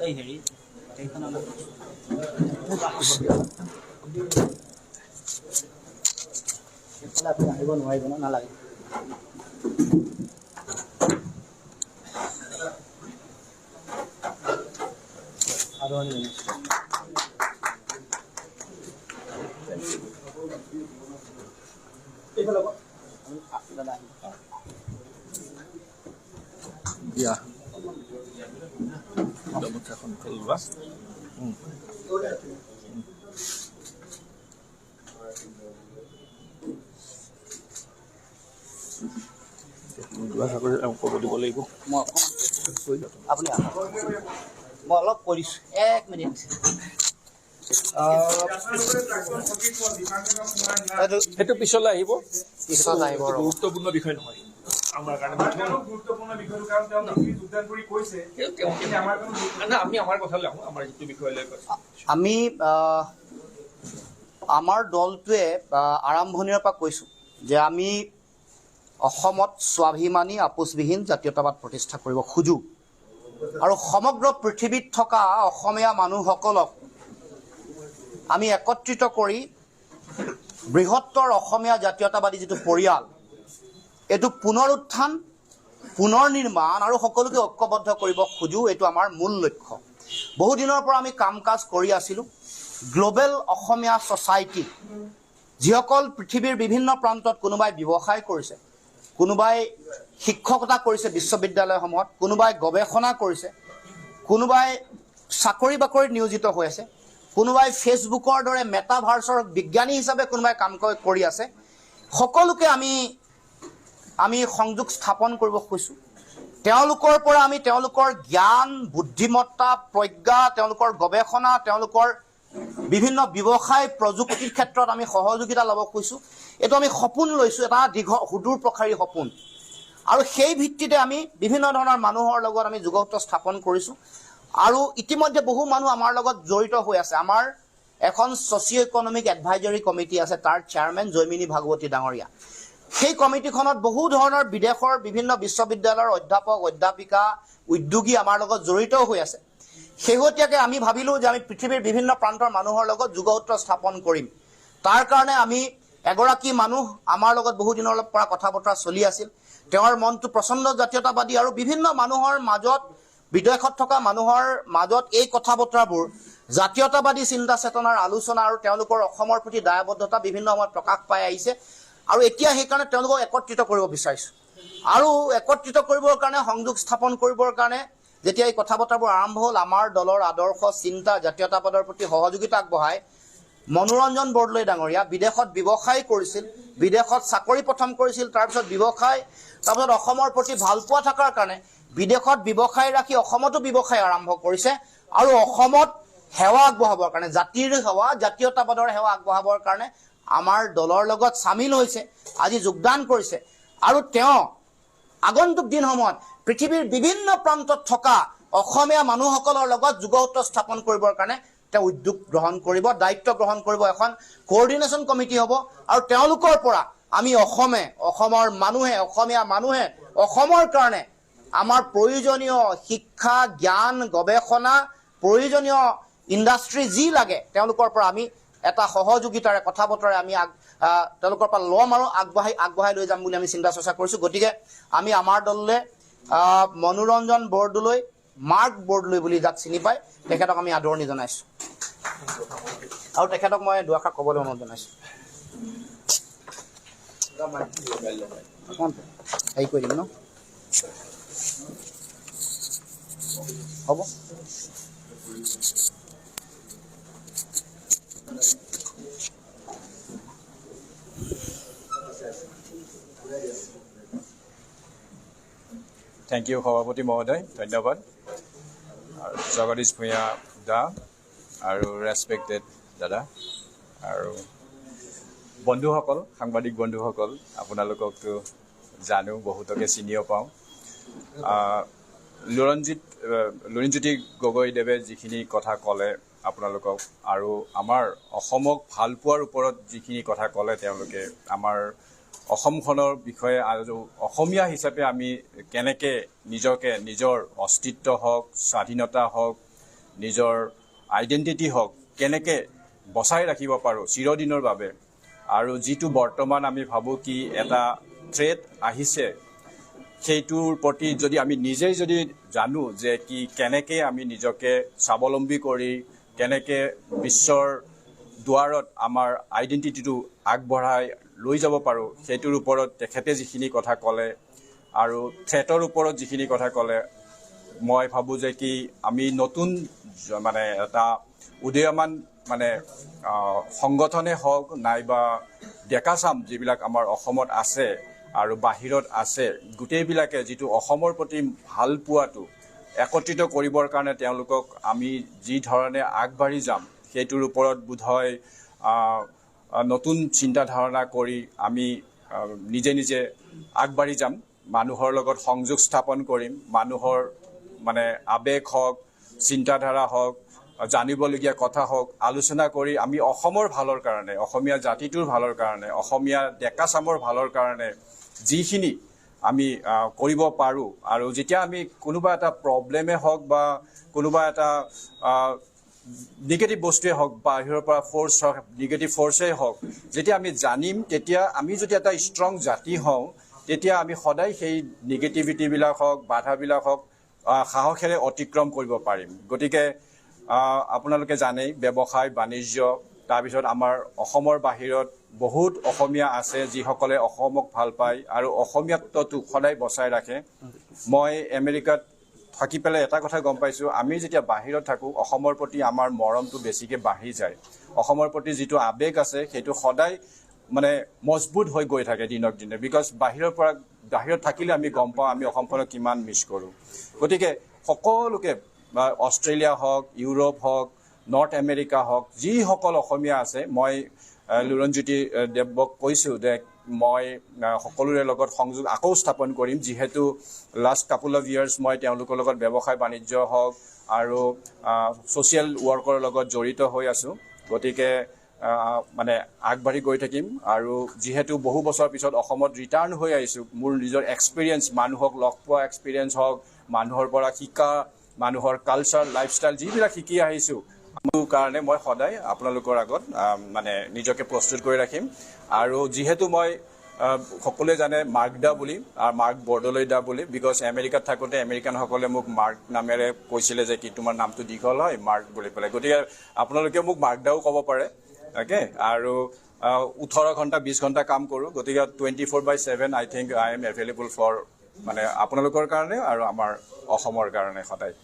এই হেৰি এইখন অলপ এইফালে আপুনি আহিব নোৱাৰিব ন নালাগে আদৰণি এইফালে দাদা দিয়া গামোচাখন খুলিবা ক'ব দিব লাগিব মই আপুনি মই অলপ কৰিছোঁ 1 মিনিট সেইটো পিছলৈ আহিব গুৰুত্বপূৰ্ণ বিষয় নহয় আমাৰ কাৰণে গুৰুত্বপূৰ্ণ বিষয়টো কাৰণ তেওঁ যোগদান কৰি কৈছে আমি আমাৰ কথালৈ আহোঁ আমাৰ যিটো বিষয়লৈ কৈছে আমি আমাৰ দলটোৱে আৰম্ভণিৰ পৰা কৈছোঁ যে আমি অসমত স্বাভিমানী আপোচবিহীন জাতীয়তাবাদ প্ৰতিষ্ঠা কৰিব খোজোঁ আৰু সমগ্ৰ পৃথিৱীত থকা অসমীয়া মানুহসকলক আমি একত্ৰিত কৰি বৃহত্তৰ অসমীয়া জাতীয়তাবাদী যিটো পৰিয়াল এইটো পুনৰ উত্থান পুনৰ নিৰ্মাণ আৰু সকলোকে ঐক্যবদ্ধ কৰিব খোজোঁ এইটো আমাৰ মূল লক্ষ্য বহুদিনৰ পৰা আমি কাম কাজ কৰি আছিলোঁ গ্লোবেল অসমীয়া ছ'চাইটি যিসকল পৃথিৱীৰ বিভিন্ন প্ৰান্তত কোনোবাই ব্যৱসায় কৰিছে কোনোবাই শিক্ষকতা কৰিছে বিশ্ববিদ্যালয়সমূহত কোনোবাই গৱেষণা কৰিছে কোনোবাই চাকৰি বাকৰিত নিয়োজিত হৈ আছে কোনোবাই ফেচবুকৰ দৰে মেটাভাৰ্ছৰ বিজ্ঞানী হিচাপে কোনোবাই কাম কৰি আছে সকলোকে আমি সংযোগ স্থাপন কৰিব খুজিছোঁ তেওঁলোকৰ পৰা আমি তেওঁলোকৰ জ্ঞান বুদ্ধিমত্তা প্ৰজ্ঞা তেওঁলোকৰ গৱেষণা তেওঁলোকৰ বিভিন্ন ব্যৱসায় প্ৰযুক্তিৰ ক্ষেত্ৰত আমি সহযোগিতা ল'ব খুজিছোঁ এইটো আমি সপোন লৈছোঁ এটা সুদূৰ প্ৰসাৰী সপোন আৰু সেই ভিত্তিতে আমি বিভিন্ন ধৰণৰ মানুহৰ লগত আমি যোগসূত্ৰ স্থাপন কৰিছোঁ আৰু ইতিমধ্যে বহু মানুহ আমাৰ লগত জড়িত হৈ আছে আমাৰ এখন ছ'চিঅ' ইকনমিক এডভাইজৰী কমিটি আছে তাৰ চেয়াৰমেন জয়মিনী ভাগৱতী ডাঙৰীয়া সেই কমিটিখনত বহু ধৰণৰ বিদেশৰ বিভিন্ন বিশ্ববিদ্যালয়ৰ অধ্যাপক অধ্যাপিকা উদ্যোগী আমাৰ লগত জড়িত হৈ আছে শেহতীয়াকৈ আমি ভাবিলোঁ যে আমি পৃথিৱীৰ বিভিন্ন প্ৰান্তৰ মানুহৰ লগত যোগসূত্ৰ স্থাপন কৰিম তাৰ কাৰণে আমি এগৰাকী মানুহ আমাৰ লগত বহু দিনৰ পৰা কথা বতৰা চলি আছিল তেওঁৰ মনটো প্ৰচণ্ড জাতীয়তাবাদী আৰু বিভিন্ন মানুহৰ মাজত বিদেশত থকা মানুহৰ মাজত এই কথা বতৰাবোৰ জাতীয়তাবাদী চিন্তা চেতনাৰ আলোচনা আৰু তেওঁলোকৰ অসমৰ প্ৰতি দায়বদ্ধতা বিভিন্ন সময়ত প্ৰকাশ পাই আহিছে আৰু এতিয়া সেইকাৰণে তেওঁলোকক একত্ৰিত কৰিব বিচাৰিছোঁ আৰু একত্ৰিত কৰিবৰ কাৰণে সংযোগ স্থাপন কৰিবৰ কাৰণে যেতিয়া এই কথা বতৰাবোৰ আৰম্ভ হ'ল আমাৰ দলৰ আদৰ্শ চিন্তা জাতীয়তাবাদৰ প্ৰতি সহযোগিতা আগবঢ়াই মনোৰঞ্জন বৰদলৈ ডাঙৰীয়া বিদেশত ব্যৱসায় কৰিছিল বিদেশত চাকৰি প্ৰথম কৰিছিল তাৰপিছত ব্যৱসায় তাৰপিছত অসমৰ প্ৰতি ভালপোৱা থকাৰ কাৰণে বিদেশত ব্যৱসায় ৰাখি অসমতো ব্যৱসায় আৰম্ভ কৰিছে আৰু অসমত সেৱা আগবঢ়াবৰ কাৰণে জাতিৰ সেৱা জাতীয়তাবাদৰ সেৱা আগবঢ়াবৰ কাৰণে আমাৰ দলৰ লগত চামিল হৈছে আজি যোগদান কৰিছে আৰু তেওঁ আগন্তুক দিনসমূহত পৃথিৱীৰ বিভিন্ন প্ৰান্তত থকা অসমীয়া মানুহসকলৰ লগত যোগসূত্ৰ স্থাপন কৰিবৰ কাৰণে তেওঁ উদ্যোগ গ্ৰহণ কৰিব দায়িত্ব গ্ৰহণ কৰিব এখন কোঅৰ্ডিনেশ্যন কমিটি হ'ব আৰু তেওঁলোকৰ পৰা আমি অসমৰ মানুহে অসমীয়া মানুহে অসমৰ কাৰণে আমাৰ প্ৰয়োজনীয় শিক্ষা জ্ঞান গৱেষণা প্ৰয়োজনীয় ইণ্ডাষ্ট্ৰী যি লাগে তেওঁলোকৰ পৰা আমি এটা সহযোগিতাৰে কথা বতৰাৰে আমি তেওঁলোকৰ পৰা ল'ম আৰু আগবঢ়াই লৈ যাম বুলি আমি চিন্তা চৰ্চা কৰিছোঁ গতিকে আমি আমাৰ দললৈ মনোৰঞ্জন বৰদলৈ মাৰ্ক বৰদলৈ বুলি যাক চিনি পায় তেখেতক আমি আদৰণি জনাইছোঁ আৰু তেখেতক মই দুআষাৰ ক'বলৈ অনুৰোধ জনাইছোঁ হেৰি কৰি দিম ন হ'ব Thank you, Shabhapati Mohoday. Dhanyabad. Jagadish Bhuya da আৰু ৰেছপেক্টেড দাদা আৰু বন্ধুসকল সাংবাদিক বন্ধুসকল আপোনালোককতো জানো বহুতকে চিনিও পাওঁ লুৰিণজ্যোতি গগৈদেৱে যিখিনি কথা ক'লে আপোনালোকক আৰু আমাৰ অসমক ভাল পোৱাৰ ওপৰত যিখিনি কথা ক'লে তেওঁলোকে আমাৰ অসমখনৰ বিষয়ে আৰু অসমীয়া হিচাপে আমি কেনেকৈ নিজকে নিজৰ অস্তিত্ব হওক স্বাধীনতা হওক নিজৰ আইডেণ্টিটি হওক কেনেকৈ বচাই ৰাখিব পাৰোঁ চিৰদিনৰ বাবে আৰু যিটো বৰ্তমান আমি ভাবোঁ কি এটা থ্ৰেট আহিছে সেইটোৰ প্ৰতি যদি আমি নিজেই যদি জানো যে কি কেনেকৈ আমি নিজকে স্বাৱলম্বী কৰি কেনেকৈ বিশ্বৰ দুৱাৰত আমাৰ আইডেণ্টিটিটো আগবঢ়াই লৈ যাব পাৰোঁ সেইটোৰ ওপৰত তেখেতে যিখিনি কথা ক'লে আৰু থ্ৰেটৰ ওপৰত যিখিনি কথা ক'লে মই ভাবোঁ যে কি আমি নতুন মানে এটা উদীয়মান মানে সংগঠনে হওক নাইবা ডেকাচাম যিবিলাক আমাৰ অসমত আছে আৰু বাহিৰত আছে গোটেইবিলাকে যিটো অসমৰ প্ৰতি ভাল পোৱাটো একত্ৰিত কৰিবৰ কাৰণে তেওঁলোকক আমি যি ধৰণে আগবাঢ়ি যাম সেইটোৰ ওপৰত বোধহয় নতুন চিন্তাধাৰণা কৰি আমি নিজে নিজে আগবাঢ়ি যাম মানুহৰ লগত সংযোগ স্থাপন কৰিম মানুহৰ মানে আৱেগ হওক চিন্তাধাৰা হওক জানিবলগীয়া কথা হওক আলোচনা কৰি আমি অসমৰ ভালৰ কাৰণে অসমীয়া জাতিটোৰ ভালৰ কাৰণে অসমীয়া ডেকাচামৰ ভালৰ কাৰণে যিখিনি আমি কৰিব পাৰোঁ আৰু যেতিয়া আমি কোনোবা এটা প্ৰব্লেমে হওক বা কোনোবা এটা নিগেটিভ বস্তুৱে হওক বাহিৰৰ পৰা ফ'ৰ্চ হওক নিগেটিভ ফ'ৰ্চেই হওক যেতিয়া আমি জানিম তেতিয়া আমি যদি এটা ষ্ট্ৰং জাতি হওঁ তেতিয়া আমি সদায় সেই নিগেটিভিটিবিলাক হওক বাধাবিলাক হওক সাহসেৰে অতিক্ৰম কৰিব পাৰিম গতিকে আপোনালোকে জানেই ব্যৱসায় বাণিজ্য তাৰপিছত আমাৰ অসমৰ বাহিৰত বহুত অসমীয়া আছে যিসকলে অসমক ভাল পায় আৰু অসমীয়াত্বটো সদায় বচাই ৰাখে মই আমেৰিকাত থাকি পেলাই এটা কথা গম পাইছোঁ আমি যেতিয়া বাহিৰত থাকোঁ অসমৰ প্ৰতি আমাৰ মৰমটো বেছিকৈ বাঢ়ি যায় অসমৰ প্ৰতি যিটো আৱেগ আছে সেইটো সদায় মানে মজবুত হৈ গৈ থাকে দিনক দিনে বিকজ বাহিৰত থাকিলে আমি গম পাওঁ আমি অসমখনক কিমান মিছ কৰোঁ গতিকে সকলোকে অষ্ট্ৰেলিয়া হওক ইউৰোপ হওক নৰ্থ আমেৰিকা হওক যিসকল অসমীয়া আছে মই লুৰণজ্যোতি দেৱক কৈছোঁ যে মই সকলোৰে লগত সংযোগ আকৌ স্থাপন কৰিম যিহেতু লাষ্ট কাপল অফ ইয়াৰ্ছ মই তেওঁলোকৰ লগত ব্যৱসায় বাণিজ্য হওক আৰু ছ'চিয়েল ৱৰ্কৰ লগত জড়িত হৈ আছোঁ গতিকে মানে আগবাঢ়ি গৈ থাকিম আৰু যিহেতু বহু বছৰ পিছত অসমত ৰিটাৰ্ণ হৈ আহিছোঁ মোৰ নিজৰ এক্সপিৰিয়েঞ্চ মানুহক লগ পোৱা এক্সপিৰিয়েঞ্চ হওক মানুহৰ পৰা শিকা মানুহৰ কালচাৰ লাইফষ্টাইল যিবিলাক শিকি আহিছোঁ মোৰ কাৰণে মই সদায় আপোনালোকৰ আগত মানে নিজকে প্ৰস্তুত কৰি ৰাখিম আৰু যিহেতু মই সকলোৱে জানে মাৰ্ক দা বুলি আৰু মাৰ্ক বৰদলৈ দা বুলি বিকজ আমেৰিকাত থাকোঁতে আমেৰিকানসকলে মোক মাৰ্ক নামেৰে কৈছিলে যে কি তোমাৰ নামটো দীঘল হয় মাৰ্ক বুলি পেলাই গতিকে আপোনালোকে মোক মাৰ্ক দাও ক'ব পাৰে অ'কে আৰু 18 ঘণ্টা 20 ঘণ্টা কাম কৰোঁ গতিকে 24/7 I think I am available for মানে আপোনালোকৰ কাৰণে আৰু আমাৰ অসমৰ কাৰণে সদায়